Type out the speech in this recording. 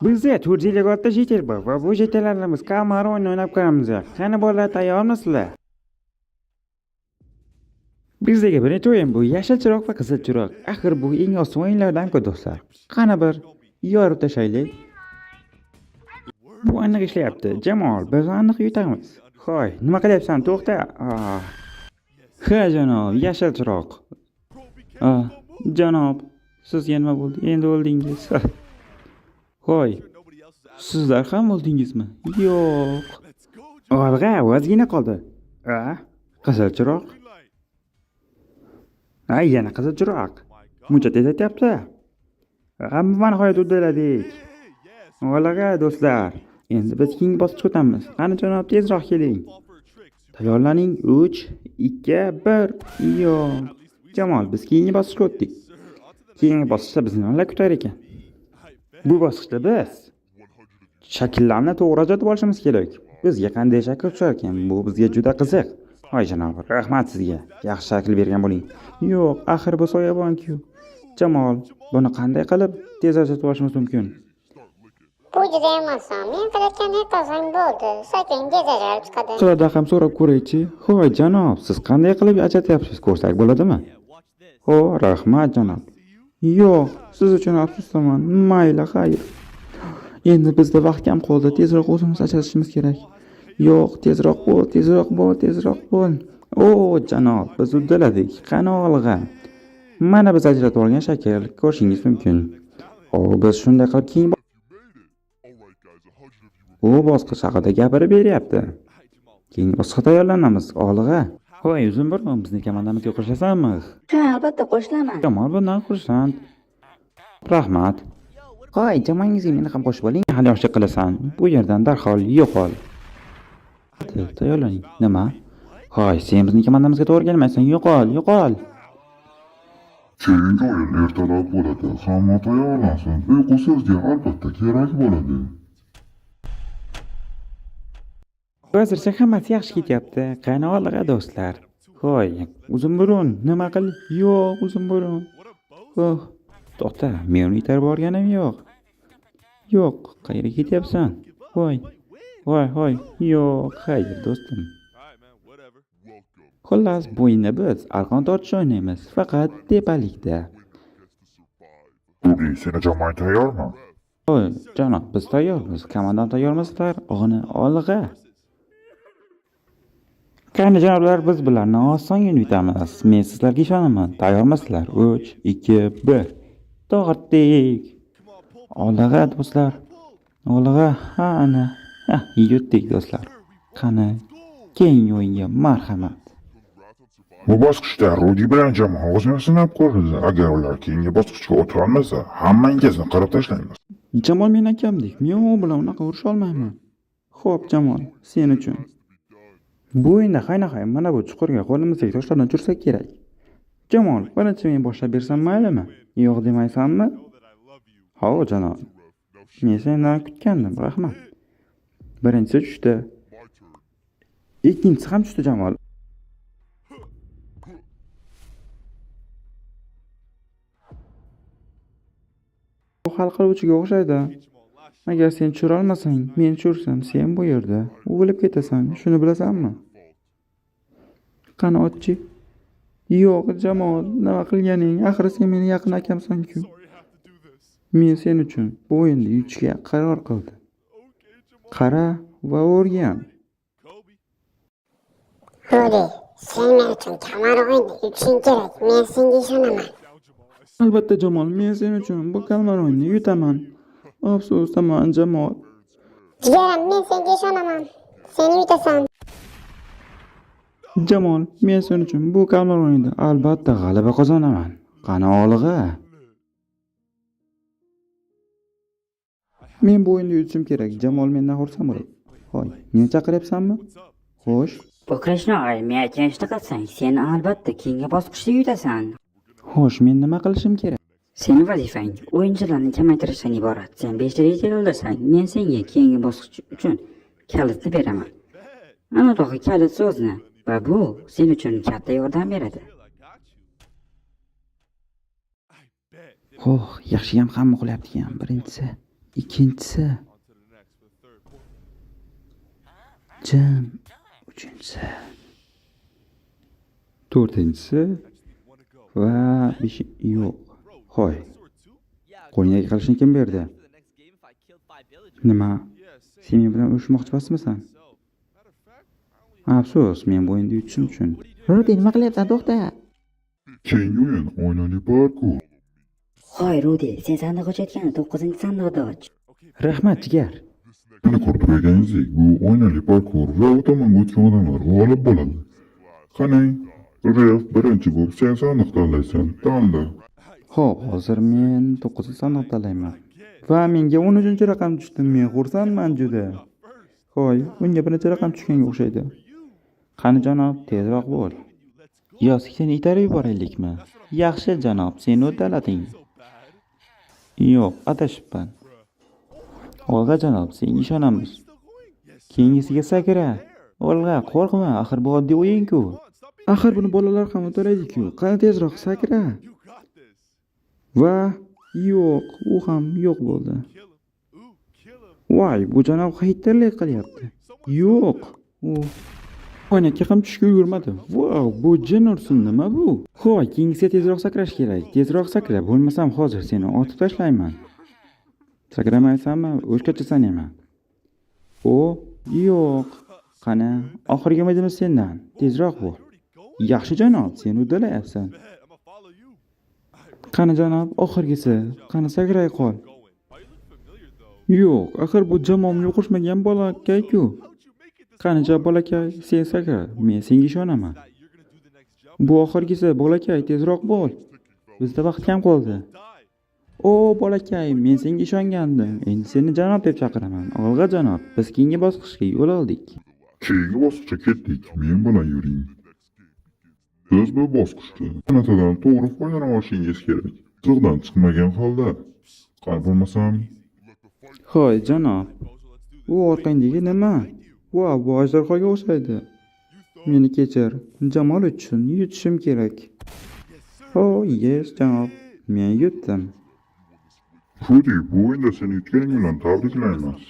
Bizga to'rtlik otda jetel bor va bu jetellarimiz kamar o'ynab ko'ramiz. Qani bolalar, tayyormisizlar? Bizdagi birinchi o'yin bu yashil chiroq va qizil chiroq. Axir bu eng oson o'yinlardan-ku do'stlar. Qani bir yorib tashlaylik. Bu aniq ishlayapti. Jamol, biz aniq yutamiz. Xo'y, nima qilyapsan? To'xta. Ha, janob, yashil chiroq. Janob, sizga nima bo'ldi? Endi o'ldingiz. Xo'y, sizlar ham o'ldingizmi? Yo'q. Olg'a, ozgina qoldi. Qizil chiroq. Yana qizil chiroq. Muncha tez aytyapti. Hamma nihoyat uddaladik. Olg'a do'stlar. Endi biz keyingi bosqichga o'tamiz. Qani janob, tezroq keling. Tayyorlaning. 3, 2, 1. Yo'q. Jamol, biz keyingi bosqichga o'tdik. Keyingi bosqichda bizni nimalar kutar ekan? Bu bosqichda biz shakllarni to'g'ri ajratib olishimiz kerak. Bizga qanday shakl tushar ekan? Bu bizga juda qiziq. Voy janob, rahmat sizga. Yaxshi shakl bergan bo'ling. Yo'q, axir bu soyabon-ku. Jamol, buni qanday qilib tez ajratib olishimiz mumkin? Bu juda ham oson. Men qilayotgandek qilsang bo'ldi. Sekin tez ajralib chiqadi. Sizlardan ham so'rab ko'raychi. Ho'y janob, siz qanday qilib ajratyapsiz? Ko'rsak bo'ladimi? Rahmat janob. Yo'q, siz uchun afsusdaman. Mayli, xayr. Endi bizda vaqt kam qoldi. Tezroq o'zimiz ajratishimiz kerak. Yo'q, tezroq bo'l. Janob, biz uddaladik. Qani olg'a. Mana biz ajratib olgan shakl ko'rishingiz mumkin. Biz shunday qilib keyin bosqich haqida gapirib beryapti. Keyin bosqichga tayyorlanamiz. Olg'a. Ho'y, uzun burun, bizni komandamizga qo'shasanmi? Ha, albatta qo'shilaman. Jamol, bundan xursand. Rahmat. Ho'y, jamoangizga meni ham qo'shib oling. Hali yoshlik qilasan. Bu yerdan darhol yo'qol. Tayyorlaning. Nima? Ho'y, sen bizning komandamizga to'g'ri kelmaysan. Yo'qol. Keyingi o'yin ertalab bo'ladi. Hamma tayyorlansin. Uyqu sizga albatta kerak bo'ladi. Hozircha hammasi yaxshi ketyapti. Qani olg'a do'stlar. Ho'y, uzun burun, nima qil? Yo'q, uzun burun. To'xta, men uni itarib borganim yo'q. Yo'q, qayerga ketyapsan? Ho'y. Yo'q, xayr do'stim. Xullas, bu o'yinda biz arqon tortish o'ynaymiz, faqat tepalikda. Ruby, seni jamoang tayyormi? Ho'y, janob, biz tayyormiz. Komandam tayyormisizlar? Olg'a. Qani janoblar, biz bularni osongina yutamiz. Men sizlarga ishonaman. Tayyormisizlar? 3, 2, 1. Tortdik. Olg'a do'stlar. Olg'a. Ana. Yutdik do'stlar. Qani, keyingi o'yinga marhamat. Bu bosqichda Rudy bilan jamoa o'zini sinab ko'rdi. Agar ular keyingi bosqichga o'ta olmasa, hammangizni qirib tashlaymiz. Jamol men akamdek. Men u bilan unaqa urisha olmayman. Xo'p, Jamol, sen uchun. Bu o'yinda qaynahay mana bu chuqurga qo'limizdagi toshlarni tushirsak kerak. Jamol, birinchi men boshlab bersam maylimi? Yo'q demaysanmi? Ho, janob. Men sendan kutgandim, rahmat. Birinchisi tushdi. Ikkinchisi ham tushdi, Jamol. Bu hal qiluvchiga o'xshaydi. Agar sen tushira olmasang, men tushirsam, sen bu yerda o'lib ketasan. Shuni bilasanmi? Qani otchi? Yo'q, Jamol, nima qilganing? Axir sen meni yaqin akamsan-ku. Men sen uchun bu o'yinda yutishga qaror qildim. Qara va o'rgan. Rudy, sen men uchun kamar o'yinda yutishing kerak. Men senga ishonaman. Albatta Jamol, men sen uchun bu kalmar o'yinni yutaman. Afsusdaman Jamol. Jigaram, men senga ishonaman. Sen yutasan. Jamol, men sen uchun bu kalmar o'yinida albatta g'alaba qozonaman. Qani olg'a. Men bu o'yinda yutishim kerak. Jamol mendan xursand bo'ladi. Hoy, meni chaqiryapsanmi? Xo'sh. Bu Krishnog'ay, men aytgan ishni qilsang, sen albatta keyingi bosqichda yutasan. Xo'sh, men nima qilishim kerak? Sening vazifang o'yinchilarni kamaytirishdan iborat. Sen 5 ta reja oldasang, men senga keyingi bosqich uchun kalitni beraman. Ana to'g'ri kalit so'zni va bu sen uchun katta yordam beradi. Yaxshi ham hamma qilyapti ekan. Birinchisi ikkinchisi jim, uchinchisi, to'rtinchisi va yo'q. Hoy, qo'lingdagi qilichni kim berdi? Nima? Sen men bilan urushmoqchimisan? Afsus, men bu o'yinda yutishim uchun. Rudi, nima qilyapsan? To'xta. Keyingi o'yin oynali parkur. Hoy Rudi, sen sandiq ochayotganda 9-sandiqni och. Rahmat, jigar. Mana ko'rib turganingizdek, bu oynali parkur va u tomonga o'tgan odamlar g'olib bo'ladi. Qani, Rev birinchi bo'lib sen sandiq tanlaysan. Tanla. Xo'p, hozir men 9-sandiq tanlayman. Va menga 13-raqam tushdi. Men xursandman juda. Hoy, bunga birinchi raqam tushganga o'xshaydi. Qani janob, tezroq bo'l. Yo'q, seni itarib yuboraylikmi? Yaxshi janob, sen uddalading. Yo'q, adashibman. Olg'a janob, senga ishonamiz. Keyingisiga sakra. Olg'a, qo'rqma, axir bu oddiy o'yin-ku. Axir buni bolalar ham uddalaydi-ku. Qani tezroq sakra. Va yo'q, u ham yo'q bo'ldi. Voy, bu janob hayterlik qilyapti. Yo'q, u o'ynakka ham tushga ulgurmadi. Vau, bu jin ursin nima bu? Xo'y, keyingisiga tezroq sakrash kerak. Tezroq sakra, bo'lmasam hozir seni otib tashlayman. Sakramaysanmi? O'shgacha sanayman. O, yo'q. Qani, oxirgi umidimiz sendan. Tezroq bo'l. Yaxshi janob, sen uddalayapsan. Qani janob, oxirgisi. Qani sakray qol. Yo'q, axir bu jamoamga qo'shmagan bolakay-ku. Qani javob bolakay, sen sakra, men senga ishonaman. Bu oxirgisi, bolakay, tezroq bo'l. Bizda vaqt kam qoldi. O, bolakay, men senga ishongandim. Endi seni janob deb chaqiraman. Olg'a janob, biz keyingi bosqichga yo'l oldik. Keyingi bosqichga ketdik. Men bilan yuring. Siz bu bosqichda metodan to'g'ri foydalana olishingiz kerak. Sig'dan chiqmagan holda. Qani bo'lmasam, Hoy janob, u orqangdagi nima? Voy, bu ajdarhoga o'xshaydi. Meni kechir, Jamol uchun yutishim kerak. Oh, yes janob, men yutdim. Rudi, bu o'yinda seni yutganing bilan tabriklaymiz.